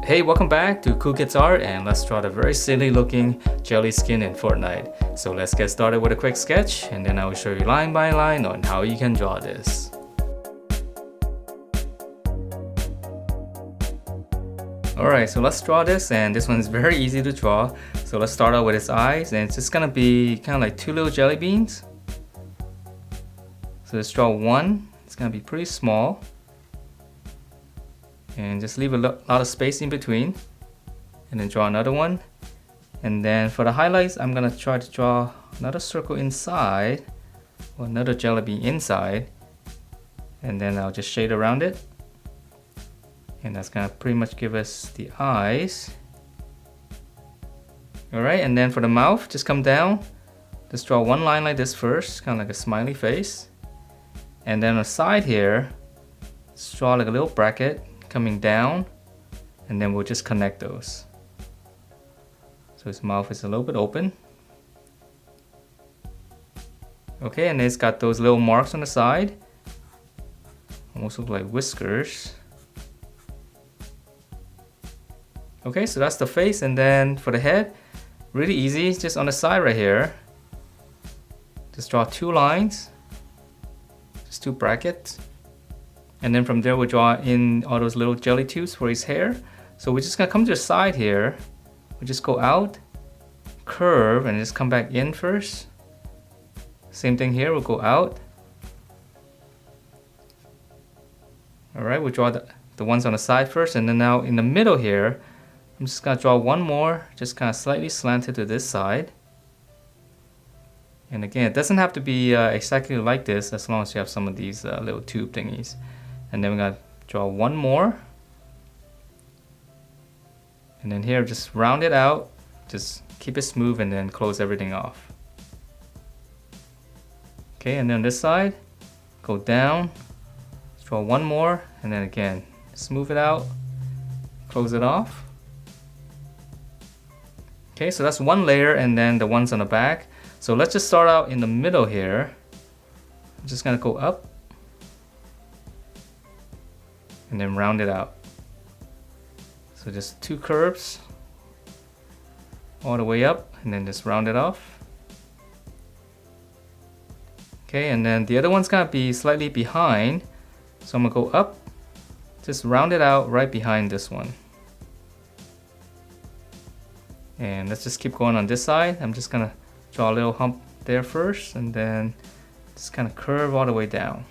Hey, welcome back to Cool Kids Art, and let's draw the very silly looking jelly skin in Fortnite. So let's get started with a quick sketch, and then I will show you line by line on how you can draw this. Alright, so let's draw this, and this one is very easy to draw. So let's start out with its eyes, and it's just gonna be kind of like two little jelly beans. So let's draw one. It's gonna be pretty small. And just leave a lot of space in between, and then draw another one. And then for the highlights, I'm gonna try to draw another circle inside, or another jelly bean inside, and then I'll just shade around it, and that's gonna pretty much give us the eyes. Alright, and then for the mouth, just come down, just draw one line like this first, kind of like a smiley face, and then on the side here, just draw like a little bracket coming down, and then we'll just connect those. So his mouth is a little bit open. Okay, and it's got those little marks on the side. Almost look like whiskers. Okay, so that's the face, and then for the head, really easy, just on the side right here. Just draw two lines, just two brackets. And then from there we'll draw in all those little jelly tubes for his hair. So we're just gonna come to the side here. We'll just go out, curve, and just come back in first. Same thing here, we'll go out. Alright, we'll draw the ones on the side first, and then now in the middle here, I'm just gonna draw one more, just kind of slightly slanted to this side. And again, it doesn't have to be exactly like this, as long as you have some of these little tube thingies. And then we're gonna draw one more. And then here, just round it out. Just keep it smooth and then close everything off. Okay, and then this side, go down, draw one more, and then again, smooth it out, close it off. Okay, so that's one layer, and then the ones on the back. So let's just start out in the middle here. I'm just gonna go up, and then round it out. So just two curves all the way up, and then just round it off. Okay, and then the other one's gonna be slightly behind, so I'm gonna go up, just round it out right behind this one. And let's just keep going on this side. I'm just gonna draw a little hump there first, and then just kind of curve all the way down.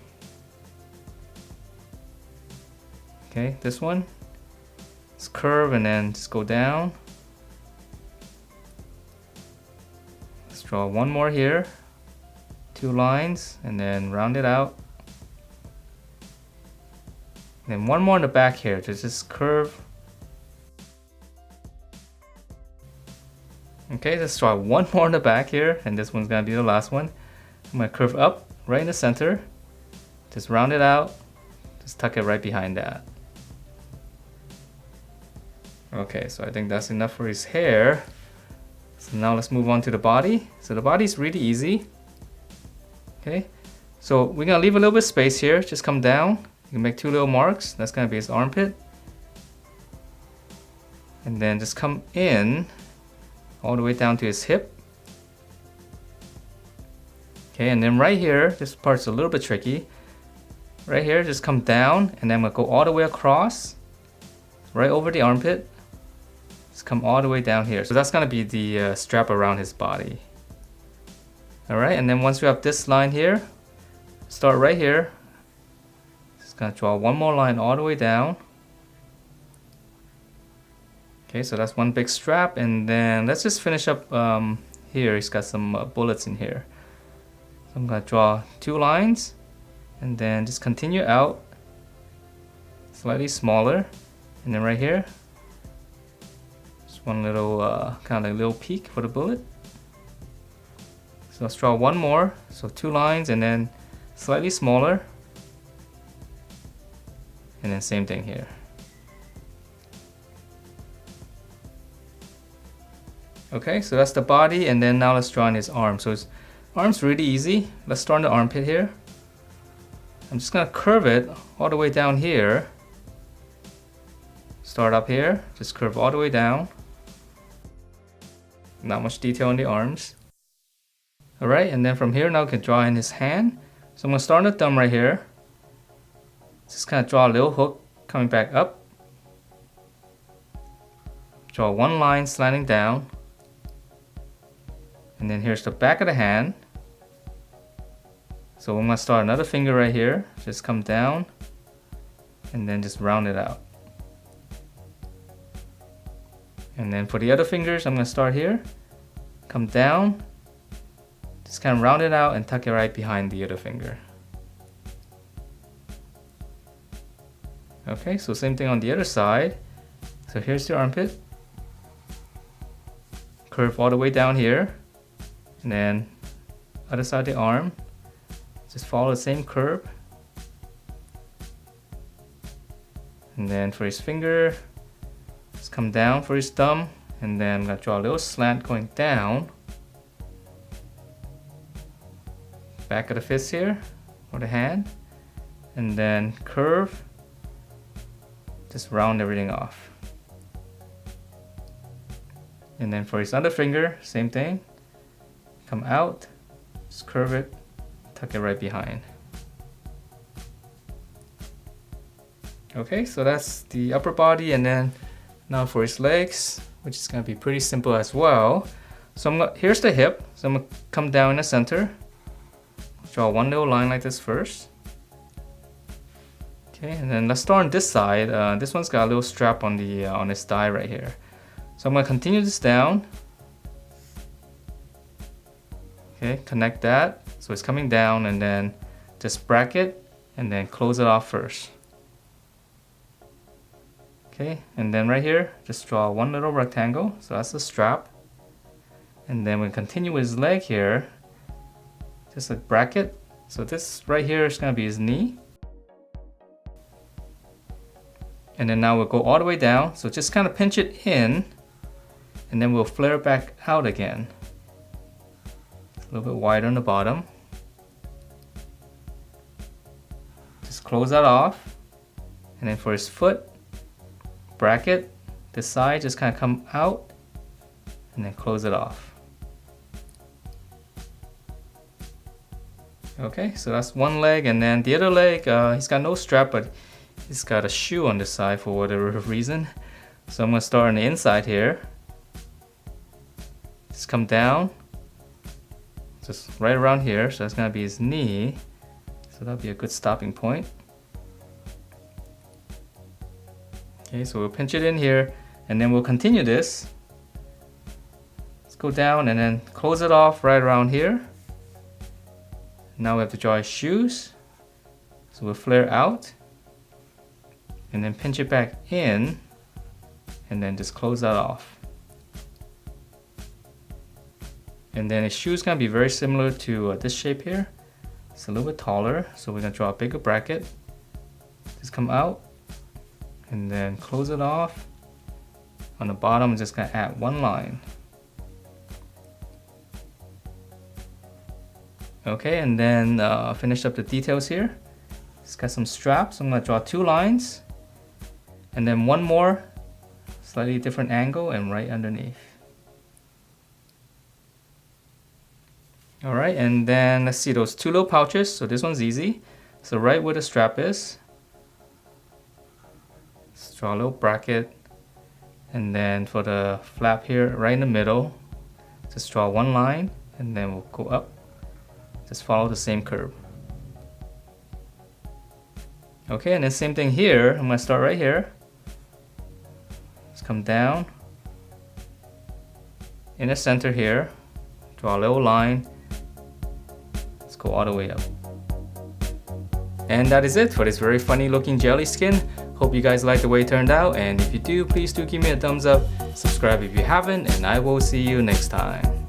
Okay, this one, let's curve and then just go down. Let's draw one more here, two lines, and then round it out. Then one more in the back here, just curve. Okay, let's draw one more in the back here, and this one's gonna be the last one. I'm gonna curve up right in the center, just round it out, just tuck it right behind that. Okay, so I think that's enough for his hair. So now let's move on to the body. So the body's really easy. Okay, so we're gonna leave a little bit of space here. Just come down. You can make two little marks. That's gonna be his armpit. And then just come in all the way down to his hip. Okay, and then right here, this part's a little bit tricky. Right here, just come down, and then I'm gonna go all the way across, right over the armpit. Just come all the way down here. So that's gonna be the strap around his body. Alright, and then once we have this line here, start right here. Just gonna draw one more line all the way down. Okay, so that's one big strap, and then let's just finish up here. He's got some bullets in here. So I'm gonna draw two lines, and then just continue out, slightly smaller, and then right here, one little kind of like little peak for the bullet. So let's draw one more, so two lines, and then slightly smaller, and then same thing here. Okay, so that's the body, and then now let's draw in his arm. So his arm's really easy. Let's start in the armpit here. I'm just gonna curve it all the way down here. Start up here, just curve all the way down. Not much detail on the arms. Alright, and then from here now we can draw in his hand. So I'm going to start on the thumb right here. Just kind of draw a little hook coming back up. Draw one line slanting down. And then here's the back of the hand. So I'm going to start another finger right here. Just come down and then just round it out. And then for the other fingers, I'm going to start here, come down, just kind of round it out and tuck it right behind the other finger. Okay, so same thing on the other side. So here's the armpit. Curve all the way down here. And then other side of the arm. Just follow the same curve. And then for his finger, just come down for his thumb. And then I'm going to draw a little slant going down. Back of the fist here for the hand. And then curve. Just round everything off. And then for his other finger, same thing. Come out, just curve it, tuck it right behind. Okay, so that's the upper body, and then now for his legs, which is going to be pretty simple as well. So here's the hip, so I'm going to come down in the center. Draw one little line like this first. Okay, and then let's start on this side. This one's got a little strap on the on his thigh right here. So I'm going to continue this down. Okay, connect that. So it's coming down, and then just bracket and then close it off first. Okay, and then right here, just draw one little rectangle. So that's the strap. And then we continue with his leg here. Just a bracket. So this right here is going to be his knee. And then now we'll go all the way down. So just kind of pinch it in. And then we'll flare it back out again. A little bit wider on the bottom. Just close that off. And then for his foot, bracket this side, just kind of come out and then close it off. Okay, so that's one leg, and then the other leg, he's got no strap, but he's got a shoe on the side for whatever reason. So I'm going to start on the inside here. Just come down, just right around here, so that's going to be his knee. So that'll be a good stopping point. Okay, so we'll pinch it in here, and then we'll continue this. Let's go down and then close it off right around here. Now we have to draw his shoes. So we'll flare out, and then pinch it back in, and then just close that off. And then his shoe is going to be very similar to this shape here. It's a little bit taller, so we're going to draw a bigger bracket. Just come out and then close it off. On the bottom, I'm just going to add one line. Okay, and then finish up the details here. It's got some straps. I'm going to draw two lines. And then one more, slightly different angle, and right underneath. Alright, and then let's see those two little pouches. So this one's easy. So right where the strap is, let's draw a little bracket. And then for the flap here, right in the middle, just draw one line, and then we'll go up. Just follow the same curve. Okay, and then same thing here. I'm going to start right here. Just come down. In the center here, draw a little line. Go all the way up. And that is it for this very funny looking jelly skin. Hope you guys like the way it turned out, and if you do, please do give me a thumbs up, subscribe if you haven't, and I will see you next time.